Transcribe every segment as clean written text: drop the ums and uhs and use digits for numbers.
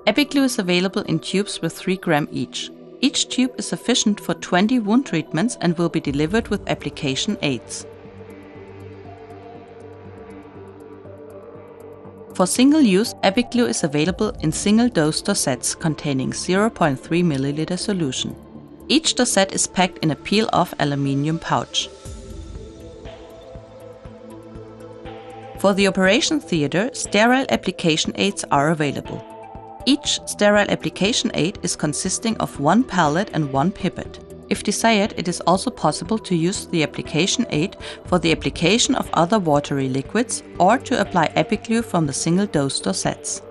EpiGlue is available in tubes with 3 grams each. Each tube is sufficient for 20 wound treatments and will be delivered with application aids. For single use, EpiGlue is available in single-dose dosettes containing 0.3 ml solution. Each dosette is packed in a peel-off aluminium pouch. For the operation theatre, sterile application aids are available. Each sterile application aid is consisting of 1 pallet and 1 pipette. If desired, it is also possible to use the application aid for the application of other watery liquids or to apply EpiGlue from the single-dose dosettes.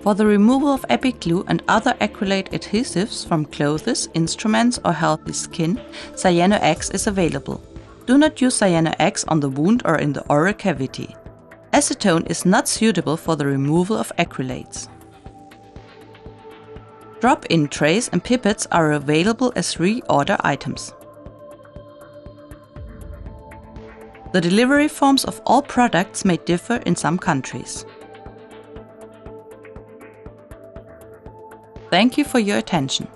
For the removal of EpiGlue and other acrylate adhesives from clothes, instruments or healthy skin, Cyano-X is available. Do not use Cyano-X on the wound or in the oral cavity. Acetone is not suitable for the removal of acrylates. Drop-in trays and pipettes are available as reorder items. The delivery forms of all products may differ in some countries. Thank you for your attention.